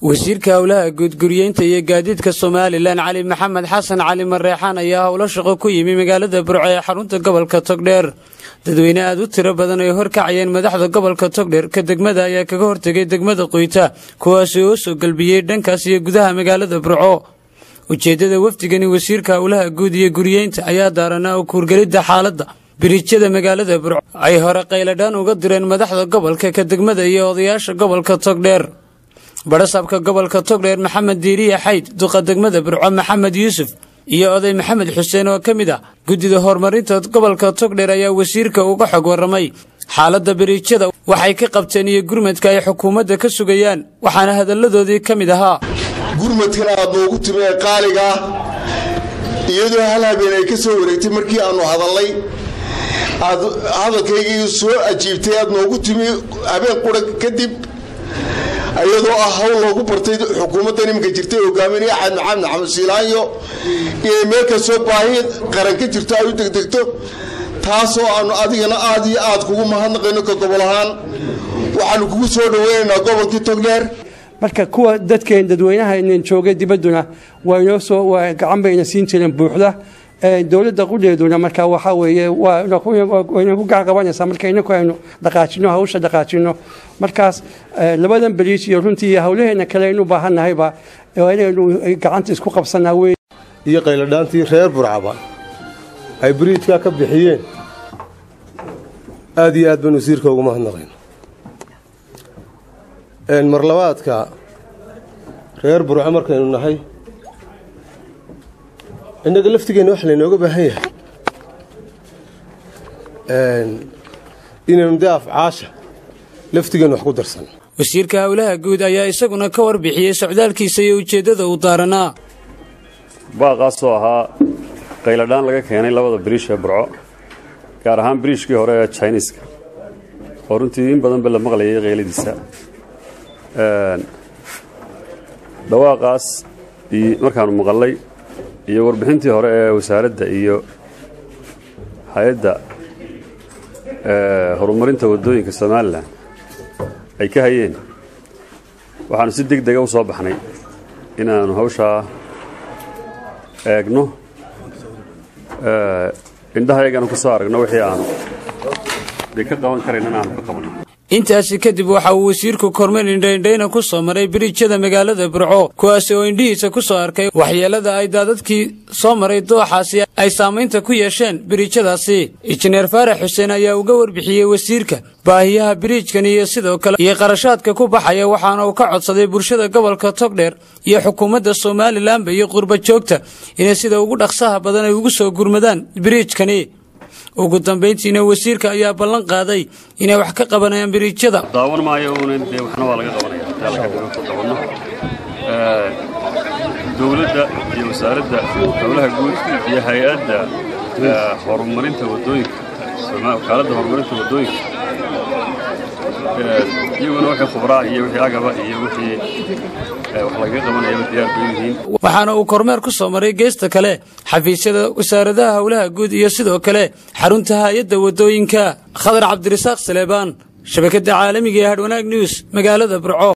wasiirka howlaha guudguriyeynta iyo gaadiidka Soomaaliland Cali Maxamed Xasan Cali Mareexaan ayaa howlo shaqo ku yimi magaalada Burco ee xarunta gobolka Togdheer. dadweyne aad u tiro badan ay horkacayeen madaxda gobolka Togdheer ka degmada ayaa kaga hortagay degmada Qoyta kuwaas oo soo galbiyay dhankaas iyo gudaha magaalada Burco. ujeedada wafdigani wasiirka howlaha guud iyo guriyeynta ayaa daarana oo kuurgalida xaaladda biriijyada magaalada Burco ay hore qayladaan uga direen madaxda gobolka ka degmada iyo odayaasha gobolka Togdheer. barasabka gobolka Togdheer Maxamed Diiriye Xayd duqa degmada Burco Maxamed Yuusuf iyo oday Maxamed Xuseen oo kamid ah gudida horumarinta gobolka Togdheer ayaa wasiirka uga xog waramay xaaladda biriijyada waxay ka qabteen iyo gurmadka ay xukuumadda ka sugayaan waxaana hadaladoodii kamid ahaa gurmadkan aad ugu timay qaaliga iyadoo hal habeen ay ka soo wareegtay markii aanu hadalay hadalkaygii soo ajiibtay aad noogu timi habeen qura kadib ayadoo hawl loogu bartay xukuumadda nimka jirtay hogaaminaya Axmed Maxamed Siilaanyo ee meel ka soo baahi qaran ka jirto ay u degdegto taasoo aanu adigana aad iyo aad kugu mahadnaqayno ka gobol ahaan waxaanu kugu soo dhaweynaynaa gobolkii Togdheer marka kuwa dadkeen dadweynaha inaan joogay dibaduna waa inoo soo gacan bayna siin jireen buuxda dawladda qudeeduna marka waxa weeye waa inuu gacan qabanaysa marka inuu aynu dhaqaajino hawsha dhaqaajino markaas labadan bariis iyo runtii hawlaheena kale inuu baahanahayba inaynu gacanta isku qabsanaa weey iyo qayladhaantii reer Burcaba ay bariijka ka bixiyeen aad iyo aad baan wasiirka ugu mahadnaqayno marlabaadka reer Burco markaynu nahay innaga laftigeena wax laynooga baahan yahay inaynu daaf caasha laftigeena wax ku darsan wasiirka howlaha guud ayaa isaguna ka warbixiyay socdaalkiisa iyo ujeedada uu daaranaa baaqaasoo ahaa qayladhaan laga keenay labada biriish ee Burco gaar ahaan biriishkii hore ee Chinese-ka oo runtii in badan la maqlayay qayladiisa dhawaaqaas markaanu maqalay iyo warbixintii hore ee wasaaradda iyo hay'adda horumarinta wadooyinka Soomaaliland ay ka hayeen waxaanu si degdeg ah u soo baxnay inaanu hawsha eegno indhahaygana ku soo aragno wixii aanu ka qaban karayna aanu ka qabno intaasi kadib waxa uu wasiirku kormeer indhayn ku soo maray biriijyada magaalada Burco kuwaas oo indhihiisa ku soo arkay waxyeelada ay dadkii soo maray dooxaasi ay saameynta ku yeesheen biriijyadaasi injineer Faarax Xuseen ayaa uga warbixiyay wasiirka baahiyaha biriijkan iyo sidoo kale iyo qarashaadka ku baxaya waxaana uu ka codsaday bulshada gobolka Togdheer iyo xukuumadda Soomaaliland iyo qurba joogta inay sida ugu dhaqsaha badan ay ugu soo gurmadaan biriijkani ugu dambeyntiina wasiirka ayaa ballan qaaday inay wax ka qabanayaan biriijyada daawan maayo waxna waa laga qabanaya dawladda iyo wasaaradda howlaha guud iyo hay'adda horumarinta wadooyinka wakaaladda horumarinta wadooyinka iyaguna wixii khubraa iyo wixii agaba iyo wixii wax laga qabanayo diyaar bay yihiin waxaana uu kormeer ku soo maray geesta kale xafiisyada wasaaradaha howlaha guud iyo sidoo kale xarunta hay'adda wadooyinka Khadar Cabdirasaaq Saleebaan shabakada caalamiga ee Hadwanaag News magaalada Burco.